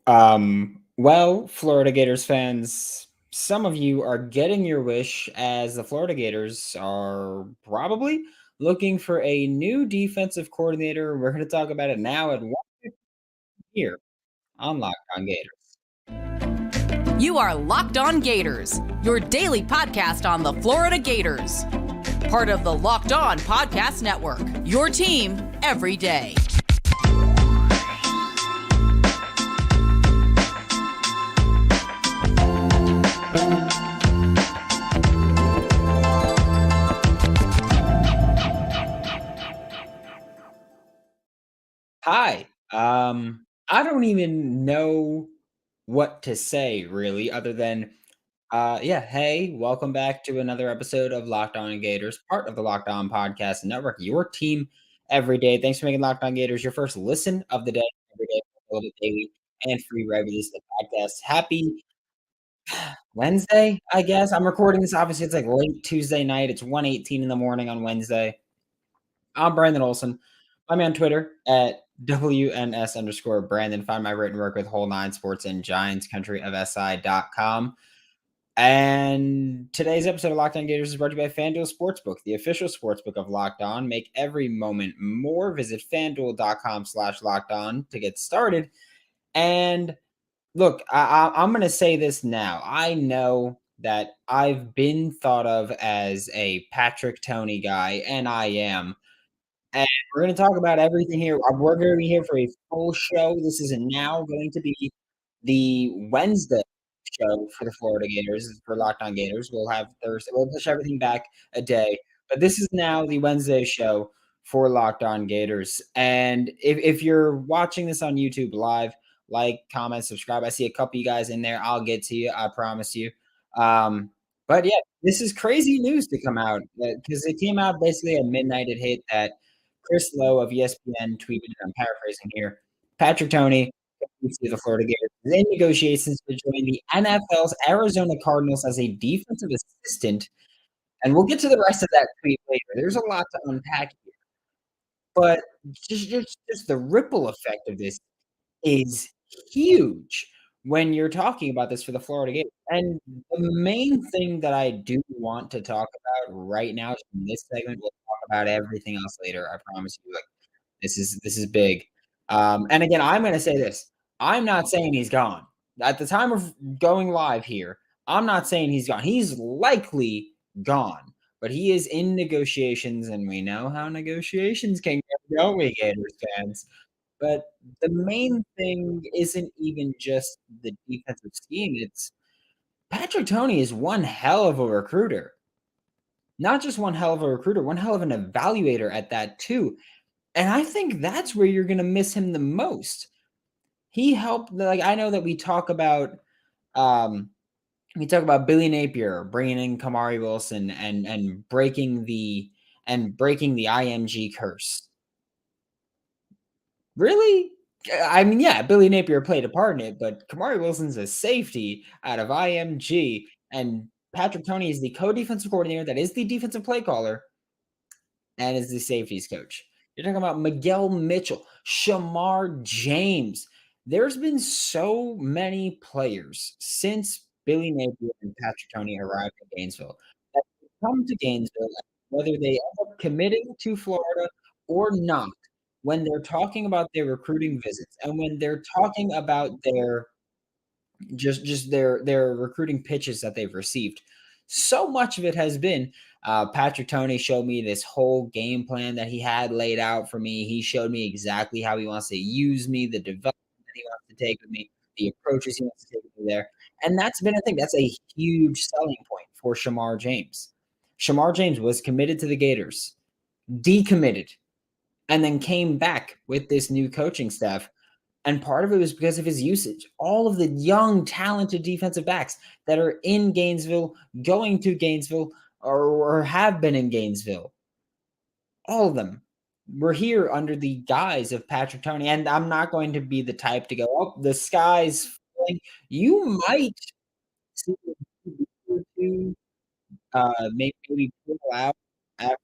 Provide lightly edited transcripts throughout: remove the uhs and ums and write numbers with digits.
Well, Florida Gators fans, some of you are getting your wish as the Florida Gators are probably looking for a new defensive coordinator. We're going to talk about it now at one here on Locked On Gators. You are Locked On Gators, your daily podcast on the Florida Gators. Part of the Locked On Podcast Network, your team every day. Hi. I don't even know what to say really, other than yeah, hey, welcome back to another episode of Locked On Gators, part of the Locked On Podcast Network, your team every day. Thanks for making Locked On Gators your first listen of the day every day, a little bit daily and free right release the podcast. Happy Wednesday, I guess. I'm recording this. Obviously, it's like late Tuesday night. It's 1:18 in the morning on Wednesday. I'm Brandon Olson. I'm on Twitter at WNS_Brandon. Find my written work with Whole Nine Sports and Giants Country of SI.com. And today's episode of Locked On Gators is brought to you by FanDuel Sportsbook, the official sportsbook of Locked On. Make every moment more. Visit FanDuel.com/Locked On to get started. And look, I'm going to say this now. I know that I've been thought of as a Patrick Toney guy, and I am. And we're going to talk about everything here. We're going to be here for a full show. This is now going to be the Wednesday show for the Florida Gators, for Locked On Gators. We'll have Thursday. We'll push everything back a day. But this is now the Wednesday show for Locked On Gators. And if you're watching this on YouTube live, like, comment, subscribe. I see a couple of you guys in there. I'll get to you. I promise you. But yeah, this is crazy news to come out because it came out basically at midnight. It hit that Chris Lowe of ESPN tweeted, I'm paraphrasing here, Patrick Toney, the Florida Gators, is in negotiations to join the NFL's Arizona Cardinals as a defensive assistant. And we'll get to the rest of that tweet later. There's a lot to unpack here. But just the ripple effect of this is huge when you're talking about this for the Florida Gators. And the main thing that I do want to talk about right now in this segment, we'll talk about everything else later. I promise you. Like, this is big. And again, I'm going to say this. I'm not saying he's gone. At the time of going live here, I'm not saying he's gone. He's likely gone, but he is in negotiations, and we know how negotiations can go, don't we, Gators fans? But the main thing isn't even just the defensive scheme. It's Patrick Toney is one hell of a recruiter. Not just one hell of a recruiter, one hell of an evaluator at that too. And I think that's where you're going to miss him the most. He helped, like, I know that we talk about Billy Napier bringing in Kamari Wilson and breaking the IMG curse. Really? I mean, yeah, Billy Napier played a part in it, but Kamari Wilson's a safety out of IMG, and Patrick Toney is the co-defensive coordinator that is the defensive play caller and is the safeties coach. You're talking about Miguel Mitchell, Shamar James. There's been so many players since Billy Napier and Patrick Toney arrived in Gainesville that come to Gainesville, whether they end up committing to Florida or not, when they're talking about their recruiting visits and when they're talking about their their recruiting pitches that they've received. So much of it has been Patrick Toney showed me this whole game plan that he had laid out for me. He showed me exactly how he wants to use me, the development that he wants to take with me, the approaches he wants to take with me there. And that's been, I think, that's a huge selling point for Shamar James. Shamar James was committed to the Gators, decommitted, and then came back with this new coaching staff. And part of it was because of his usage. All of the young, talented defensive backs that are in Gainesville, going to Gainesville, or have been in Gainesville, all of them were here under the guise of Patrick Toney. And I'm not going to be the type to go, oh, the sky's falling. You might see two, maybe pull out after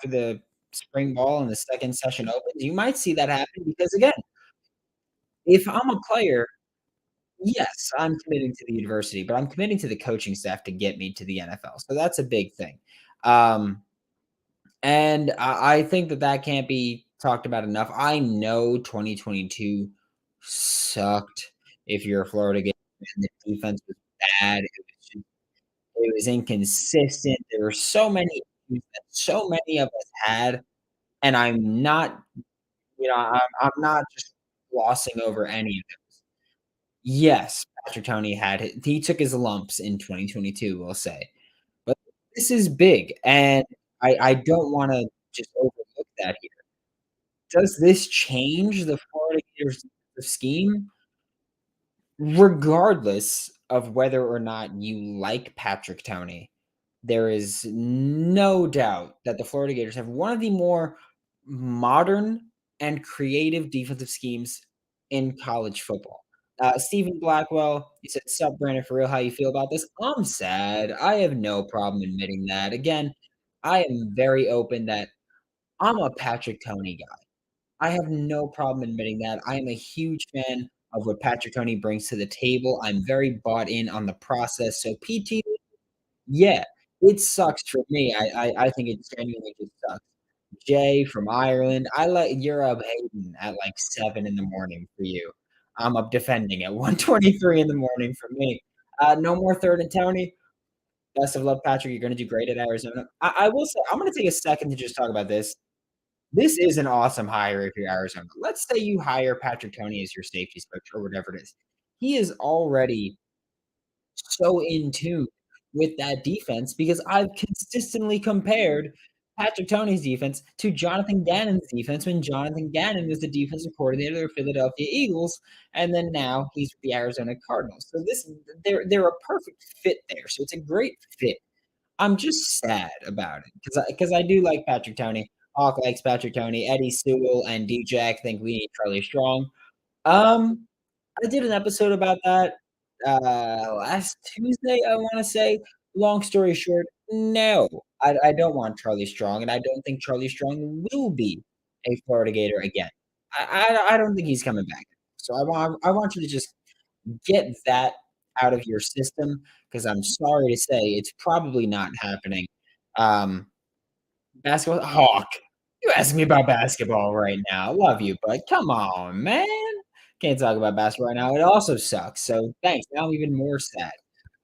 the spring ball and the second session opens. You might see that happen because, again, if I'm a player Yes, I'm committing to the university, but I'm committing to the coaching staff to get me to the NFL, so that's a big thing. Um, and I think that that can't be talked about enough. I know 2022 sucked if you're a Florida Gator fan, the defense was bad, it was inconsistent, there were so many issues that so many of us had, and I'm not, I'm not just glossing over any of it. Yes, Patrick Toney had he took his lumps in 2022, we'll say. But this is big, and I don't wanna just overlook that here. Does this change the Florida Gators scheme? Regardless of whether or not you like Patrick Toney, there is no doubt that the Florida Gators have one of the more modern and creative defensive schemes in college football. Stephen Blackwell, he said, "Sup, Brandon, for real, how you feel about this?" I'm sad. I have no problem admitting that. Again, I am very open that I'm a Patrick Toney guy. I have no problem admitting that. I am a huge fan of what Patrick Toney brings to the table. I'm very bought in on the process. So PT, yeah, it sucks for me. I think it genuinely just sucks. Jay from Ireland, you're up hating at like 7 in the morning for you. I'm up defending at 1:23 in the morning for me. No more 3rd and Tony. Best of luck, Patrick. You're gonna do great at Arizona. I will say I'm gonna take a second to just talk about this. This is an awesome hire if you're Arizona. Let's say you hire Patrick Toney as your safety coach or whatever it is. He is already so in tune with that defense because I've consistently compared Patrick Toney's defense to Jonathan Gannon's defense when Jonathan Gannon was the defensive coordinator of the Philadelphia Eagles, and then now he's with the Arizona Cardinals. So they're a perfect fit there. So it's a great fit. I'm just sad about it because I do like Patrick Toney. Hawk likes Patrick Toney. Eddie Sewell and D-Jack think we need Charlie Strong. Um, I did an episode about that, last Tuesday, I wanna say. Long story short, no, I don't want Charlie Strong, and I don't think Charlie Strong will be a Florida Gator again. I don't think he's coming back. So I want you to just get that out of your system because 'cause I'm sorry to say it's probably not happening. Um, basketball Hawk, you asking me about basketball right now. Love you, but come on, man. Can't talk about basketball right now. It also sucks. So thanks. Now I'm even more sad.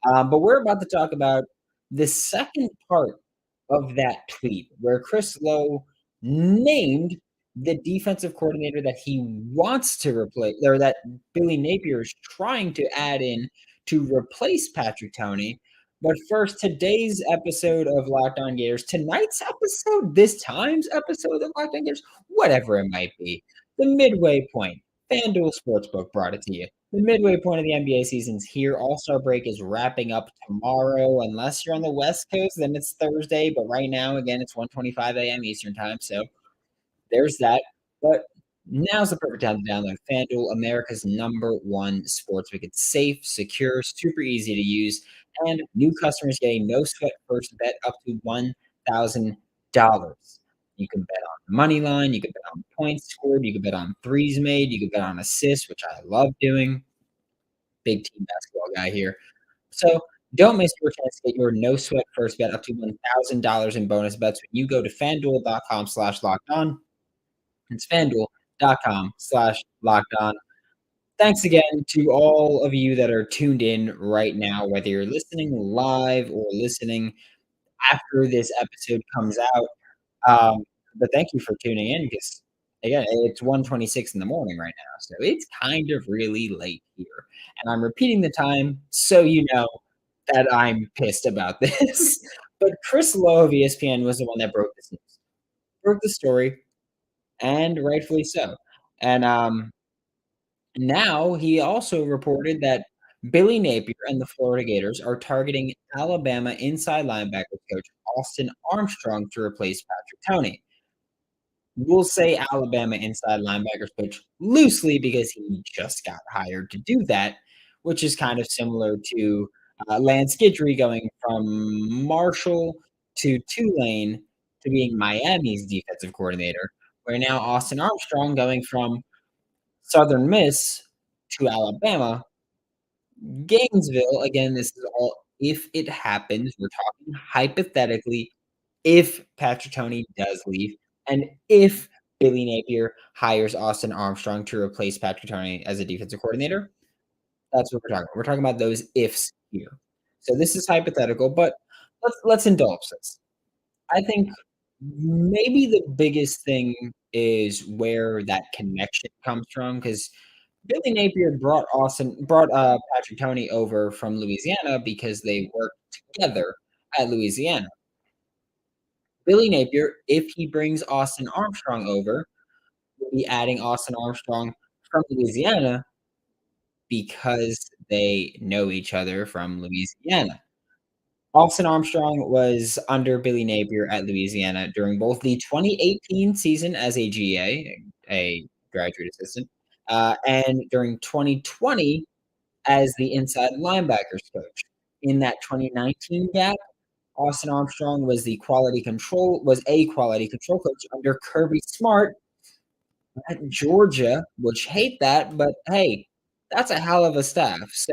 But we're about to talk about the second part of that tweet where Chris Lowe named the defensive coordinator that he wants to replace, or that Billy Napier is trying to add in to replace Patrick Toney. But first, today's episode of Locked On Gators, tonight's episode, this time's episode of Locked On Gators, whatever it might be, the midway point. FanDuel Sportsbook brought it to you. The midway point of the NBA season's here. All-Star break is wrapping up tomorrow. Unless you're on the West Coast, then it's Thursday. But right now, again, it's 1:25 a.m. Eastern time. So there's that. But now's the perfect time to download FanDuel, America's #1 sportsbook. It's safe, secure, super easy to use, and new customers get a no sweat first bet up to $1,000. You can bet on the money line, you can bet on points scored, you can bet on threes made, you can bet on assists, which I love doing. Big team basketball guy here. So don't miss your chance to get your no sweat first bet up to $1,000 in bonus bets when you go to fanduel.com/locked on. It's fanduel.com/locked on. Thanks again to all of you that are tuned in right now, whether you're listening live or listening after this episode comes out. Um, but thank you for tuning in because again, it's 1:26 in the morning right now, so it's kind of really late here. And I'm repeating the time so you know that I'm pissed about this. But Chris Lowe of ESPN was the one that broke this news, broke the story, and rightfully so. And now he also reported that Billy Napier and the Florida Gators are targeting Alabama inside linebackers coach Austin Armstrong to replace Patrick Toney. We'll say Alabama inside linebackers coach loosely because he just got hired to do that, which is kind of similar to Lance Guidry going from Marshall to Tulane to being Miami's defensive coordinator, where now Austin Armstrong going from Southern Miss to Alabama Gainesville, again, this is all if it happens, we're talking hypothetically, if Patrick Toney does leave, and if Billy Napier hires Austin Armstrong to replace Patrick Toney as a defensive coordinator, that's what we're talking about. We're talking about those ifs here. So this is hypothetical, but let's indulge this. I think maybe the biggest thing is where that connection comes from, because Billy Napier brought Patrick Toney over from Louisiana because they worked together at Louisiana. Billy Napier, if he brings Austin Armstrong over, will be adding Austin Armstrong from Louisiana because they know each other from Louisiana. Austin Armstrong was under Billy Napier at Louisiana during both the 2018 season as a GA, a graduate assistant, and during 2020 as the inside linebackers coach. In that 2019 gap, Austin Armstrong was a quality control coach under Kirby Smart at Georgia, which hate that, but hey, that's a hell of a staff. So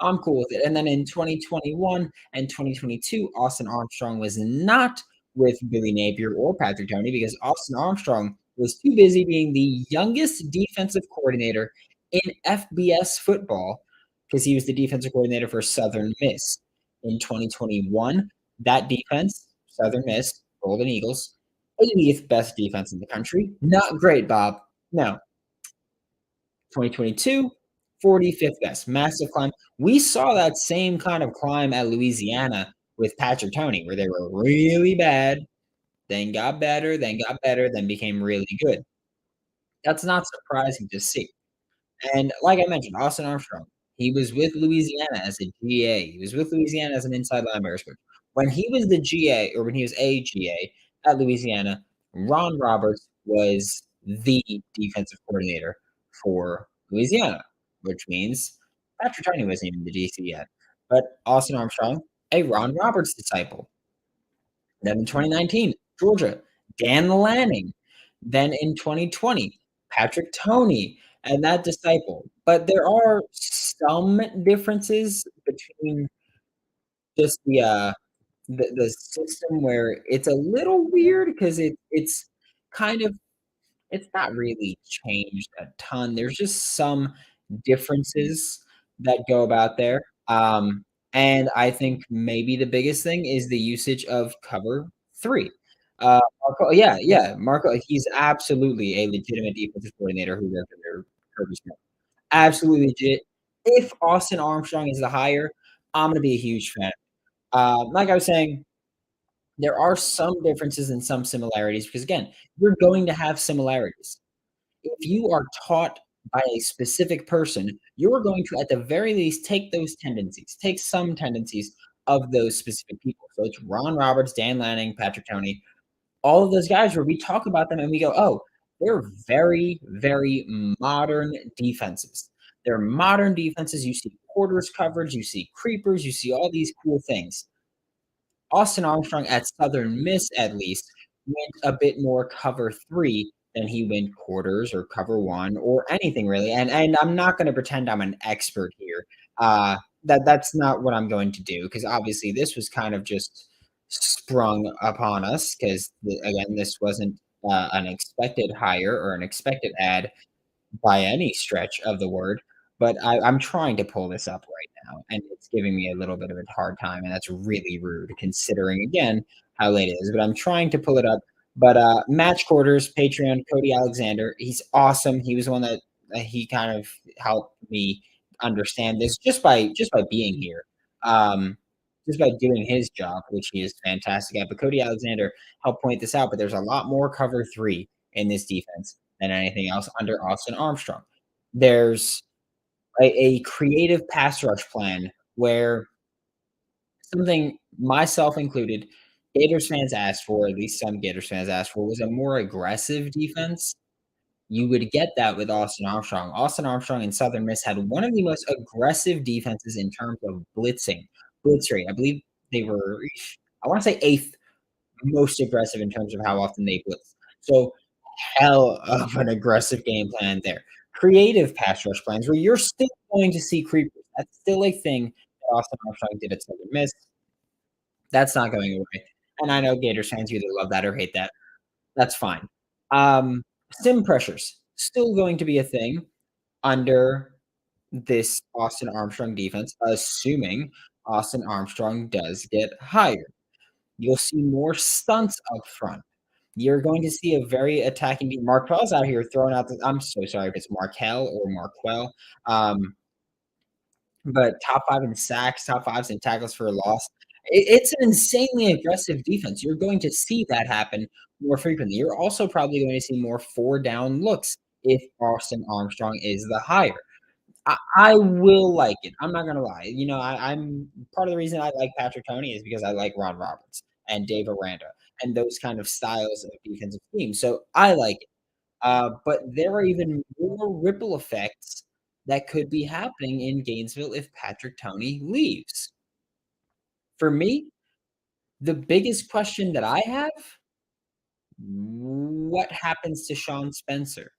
I'm cool with it. And then in 2021 and 2022, Austin Armstrong was not with Billy Napier or Patrick Toney because Austin Armstrong was too busy being the youngest defensive coordinator in FBS football because he was the defensive coordinator for Southern Miss. In 2021, that defense, Southern Miss, Golden Eagles, 80th best defense in the country. Not great, Bob. No. 2022, 45th best. Massive climb. We saw that same kind of climb at Louisiana with Patrick Toney, where they were really bad, then got better, then became really good. That's not surprising to see. And like I mentioned, Austin Armstrong, he was with Louisiana as a GA. He was with Louisiana as an inside linebackers coach. When he was the GA, or when he was a GA at Louisiana, Ron Roberts was the defensive coordinator for Louisiana, which means Patrick Toney wasn't even the DC yet. But Austin Armstrong, a Ron Roberts disciple. Then in 2019, Georgia, Dan Lanning. Then in 2020, Patrick Toney and that disciple. But there are some differences between just the system where it's a little weird because it's kind of it's not really changed a ton. There's just some differences that go about there. And I think maybe the biggest thing is the usage of cover 3. Marco, he's absolutely a legitimate defensive coordinator who worked under Kirby Smart. Absolutely legit. If Austin Armstrong is the hire, I'm gonna be a huge fan. Like I was saying, there are some differences and some similarities because again, you're going to have similarities. If you are taught by a specific person, you're going to, at the very least, take some tendencies of those specific people. So it's Ron Roberts, Dan Lanning, Patrick Toney, all of those guys where we talk about them and we go, oh, they're very, very modern defenses. They're modern defenses. You see quarters coverage, you see creepers, you see all these cool things. Austin Armstrong at Southern Miss, at least, went a bit more cover 3 than he went quarters or cover 1 or anything really. And I'm not going to pretend I'm an expert here. That's not what I'm going to do because obviously this was kind of just sprung upon us because again this wasn't an expected hire or an expected ad by any stretch of the word, but I'm trying to pull this up right now, and it's giving me a little bit of a hard time, and that's really rude considering, again, how late it is, but I'm trying to pull it up. But Match Quarters, Patreon, Cody Alexander, he's awesome. He was one that he kind of helped me understand this just by being here, just by doing his job, which he is fantastic at. But Cody Alexander helped point this out, but there's a lot more cover 3 in this defense than anything else under Austin Armstrong. There's a creative pass rush plan where something myself included, Gators fans asked for, at least some Gators fans asked for, was a more aggressive defense. You would get that with Austin Armstrong. Austin Armstrong and Southern Miss had one of the most aggressive defenses in terms of blitzing, blitz rate. I believe they were, I want to say 8th most aggressive in terms of how often they blitz. So hell of an aggressive game plan there. Creative pass rush plans where you're still going to see creepers. That's still a thing that Austin Armstrong did at Southern Miss. That's not going away, and I know Gators fans either love that or hate that. That's fine. Um, Sim pressures still going to be a thing under this Austin Armstrong defense, assuming Austin Armstrong does get hired. You'll see more stunts up front. You're going to see a very attacking team. Markel's out here throwing out the I'm so sorry if it's Markel or Marquel. Um, but top 5 in sacks, top 5s in tackles for a loss. It's an insanely aggressive defense. You're going to see that happen more frequently. You're also probably going to see more 4 down looks if Austin Armstrong is the hire. I will like it. I'm not gonna lie. I'm part of the reason I like Patrick Toney is because I like Ron Roberts and Dave Aranda and those kind of styles of defensive teams. So I like it. But there are even more ripple effects that could be happening in Gainesville if Patrick Toney leaves. For me, the biggest question that I have, what happens to Sean Spencer?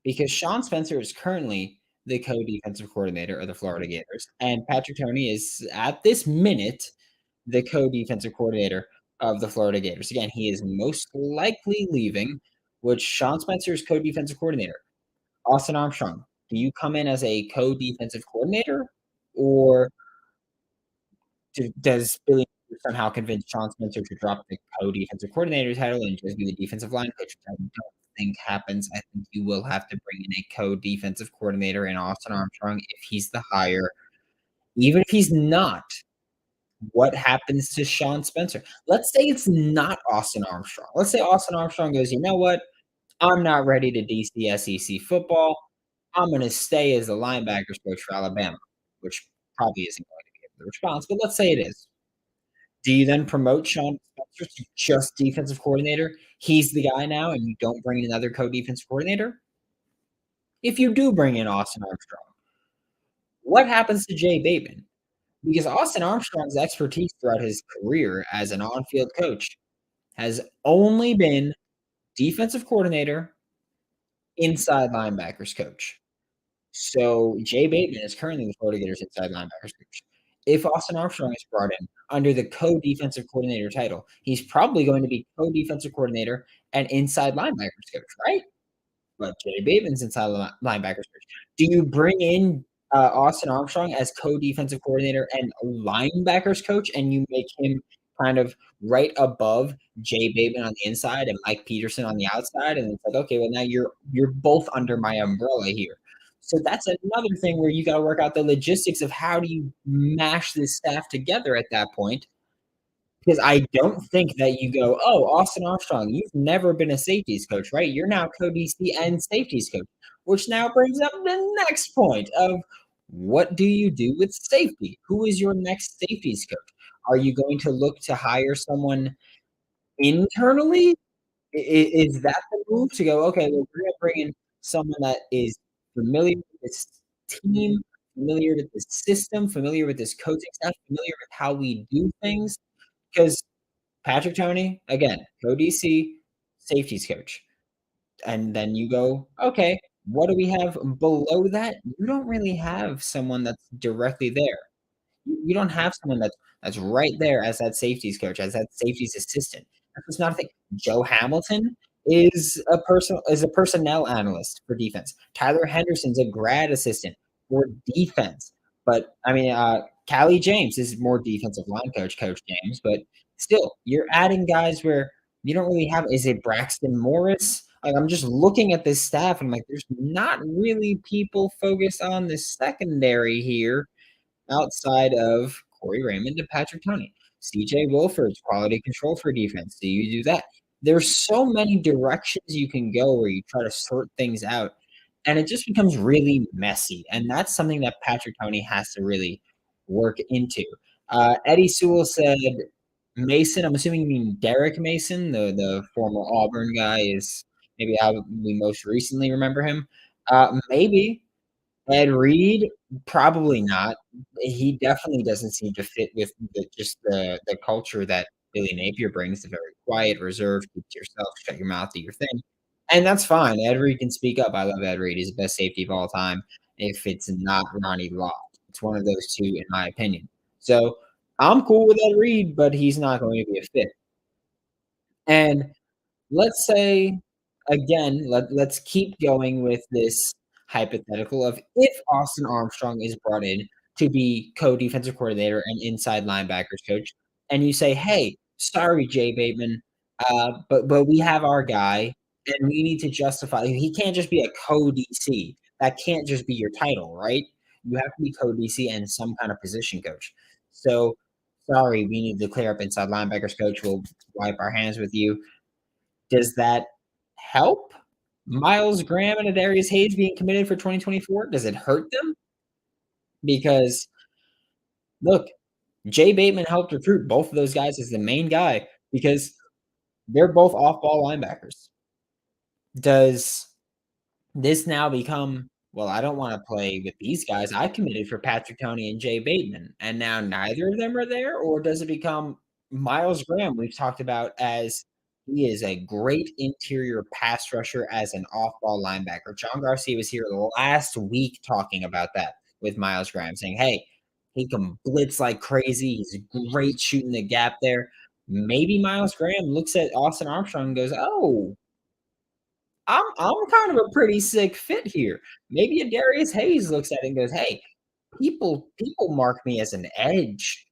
Because Sean Spencer is currently the co-defensive coordinator of the Florida Gators, and Patrick Toney is, at this minute, the co-defensive coordinator of the Florida Gators. Again, he is most likely leaving, which Sean Spencer is co-defensive coordinator. Austin Armstrong, do you come in as a co-defensive coordinator, or does Billy Napier somehow convince Sean Spencer to drop the co-defensive coordinator title and just be the defensive line coach, which I don't think happens. I think you will have to bring in a co-defensive coordinator in Austin Armstrong if he's the hire. Even if he's not, what happens to Sean Spencer? Let's say it's not Austin Armstrong. Let's say Austin Armstrong goes, you know what? I'm not ready to DC SEC football. I'm going to stay as the linebackers coach for Alabama, which probably isn't going to be the response, but let's say it is. Do you then promote Sean Spencer to just defensive coordinator? He's the guy now, and you don't bring in another co-defensive coordinator? If you do bring in Austin Armstrong, what happens to Jay Bateman? Because Austin Armstrong's expertise throughout his career as an on-field coach has only been defensive coordinator, inside linebackers coach. So Jay Bateman is currently the Florida Gators inside linebackers coach. If Austin Armstrong is brought in under the co-defensive coordinator title, he's probably going to be co-defensive coordinator and inside linebackers coach, right? But Jay Bateman's inside linebackers coach. Do you bring in Austin Armstrong as co-defensive coordinator and linebackers coach, and you make him kind of right above Jay Bateman on the inside and Mike Peterson on the outside, and it's like, okay, well now you're both under my umbrella here. So that's another thing where you got to work out the logistics of how do you mash this staff together at that point. Because I don't think that you go, oh, Austin Armstrong, you've never been a safeties coach, right? You're now co-DC and safeties coach, which now brings up the next point of what do you do with safety? Who is your next safeties coach? Are you going to look to hire someone internally? Is that the move to go, okay, well, we're going to bring in someone that is familiar with this team, familiar with this system, familiar with this coaching staff, familiar with how we do things? Because Patrick Toney, again, co-DC, safeties coach. And then you go, okay, what do we have below that? You don't really have someone that's directly there. You don't have someone that's right there as that safeties coach, as that safeties assistant. That's just not a thing. Joe Hamilton is a personnel analyst for defense. Tyler Henderson's a grad assistant for defense. But I mean, Callie James is more defensive line coach, Coach James. But still, you're adding guys where you don't really have. Is it Braxton Morris? Like, I'm just looking at this staff and I'm like, there's not really people focused on the secondary here outside of Corey Raymond and Patrick Toney. CJ Wilford's quality control for defense. Do you do that? There's so many directions you can go where you try to sort things out, and it just becomes really messy. And that's something that Patrick Toney has to really work into. Eddie Sewell said Mason. I'm assuming you mean Derek Mason, the former Auburn guy, is maybe how we most recently remember him. Maybe Ed Reed, probably not. He definitely doesn't seem to fit with the culture that Billy Napier brings, the very quiet, reserved, keep to yourself, shut your mouth, do your thing. And that's fine. Ed Reed can speak up. I love Ed Reed. He's the best safety of all time if it's not Ronnie Lott. It's one of those two, in my opinion. So I'm cool with Ed Reed, but he's not going to be a fit. And let's say, again, let's keep going with this hypothetical of if Austin Armstrong is brought in to be co-defensive coordinator and inside linebackers coach, and you say, "Hey, sorry, Jay Bateman, but we have our guy, and we need to justify he can't just be a co-DC. That can't just be your title, right? You have to be co-DC and some kind of position coach. So, sorry, we need to clear up inside linebackers coach. We'll wipe our hands with you." Does that help Miles Graham and Adarius Hayes being committed for 2024? Does it hurt them? Because look, Jay Bateman helped recruit both of those guys as the main guy because they're both off-ball linebackers. Does this now become, well, I don't wanna play with these guys. I committed for Patrick Toney and Jay Bateman, and now neither of them are there? Or does it become Miles Graham, we've talked about as he is a great interior pass rusher as an off-ball linebacker. John Garcia was here last week talking about that with Miles Graham, saying, "Hey, he can blitz like crazy. He's great shooting the gap there." Maybe Miles Graham looks at Austin Armstrong and goes, "Oh, I'm kind of a pretty sick fit here." Maybe a Darius Hayes looks at it and goes, "Hey, people mark me as an edge.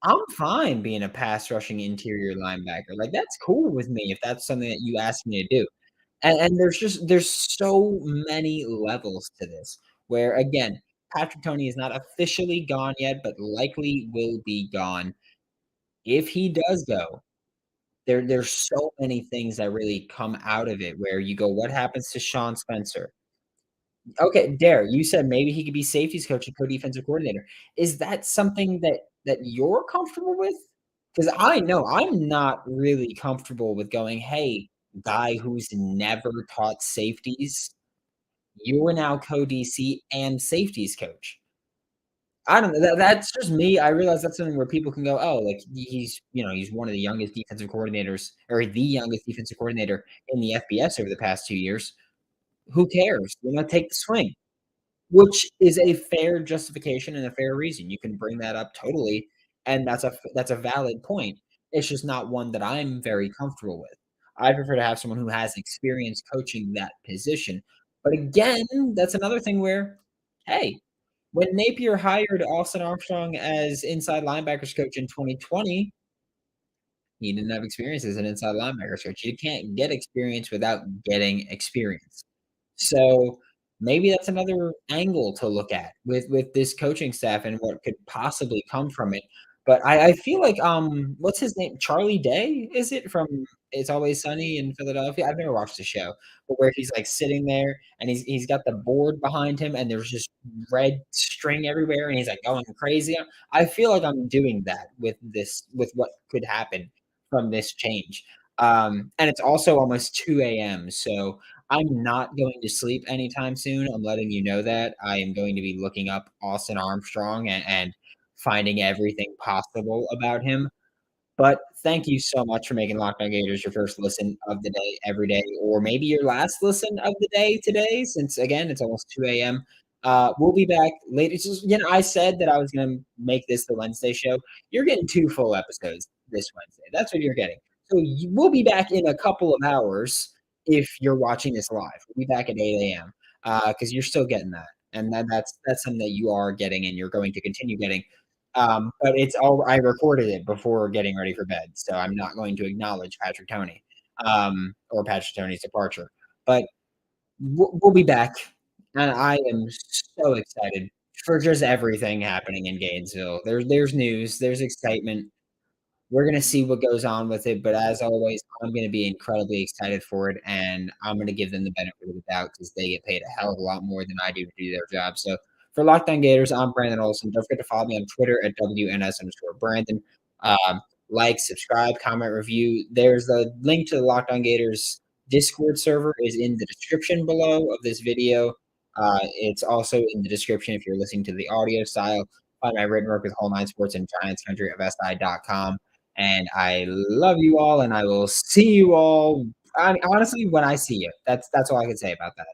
I'm fine being a pass rushing interior linebacker. Like that's cool with me if that's something that you ask me to do." And there's so many levels to this where again, Patrick Toney is not officially gone yet, but likely will be gone. If he does go, there's so many things that really come out of it where you go, what happens to Sean Spencer? Okay, Dare, you said maybe he could be safeties coach and co-defensive coordinator. Is that something that you're comfortable with? Because I know I'm not really comfortable with going, "Hey, guy who's never taught safeties, you're now co-DC and safeties coach." I don't know, that's just me. I realize that's something where people can go, "Oh, like, he's, he's one of the youngest defensive coordinators or the youngest defensive coordinator in the FBS over the past 2 years. Who cares? Take the swing." Which is a fair justification and a fair reason. You can bring that up totally, and that's a valid point. It's just not one that I'm very comfortable with. I prefer to have someone who has experience coaching that position. But again, that's another thing where, hey, when Napier hired Austin Armstrong as inside linebackers coach in 2020, he didn't have experience as an inside linebackers coach. You can't get experience without getting experience. So, maybe that's another angle to look at with this coaching staff and what could possibly come from it. But I feel like, what's his name? Charlie Day, is it, from It's Always Sunny in Philadelphia? I've never watched the show, but where he's, like, sitting there and he's got the board behind him and there's just red string everywhere and he's, like, going crazy. I feel like I'm doing that with what could happen from this change. And it's also almost 2 a.m., so I'm not going to sleep anytime soon. I'm letting you know that. I am going to be looking up Austin Armstrong and finding everything possible about him. But thank you so much for making Locked On Gators your first listen of the day every day, or maybe your last listen of the day today, since again it's almost 2 a.m. We'll be back later. It's just, I said that I was going to make this the Wednesday show. You're getting 2 full episodes this Wednesday. That's what you're getting. So we'll be back in a couple of hours if you're watching this live. We'll be back at 8 a.m. Because you're still getting that, and that's something that you are getting, and you're going to continue getting. But it's all I recorded it before getting ready for bed, so I'm not going to acknowledge Patrick Toney, or Patrick Toney's departure. But we'll be back, and I am so excited for just everything happening in Gainesville. There's news, there's excitement. We're gonna see what goes on with it, but as always, I'm gonna be incredibly excited for it, and I'm gonna give them the benefit of the doubt because they get paid a hell of a lot more than I do to do their job. So for Locked On Gators, I'm Brandon Olson. Don't forget to follow me on Twitter at WNS_Brandon. Like, subscribe, comment, review. There's a link to the Locked On Gators Discord server is in the description below of this video. It's also in the description if you're listening to the audio style. Find my written work with Whole Nine Sports and Giants Country of SI.com. And I love you all, and I will see you all. Honestly, when I see you, that's all I can say about that.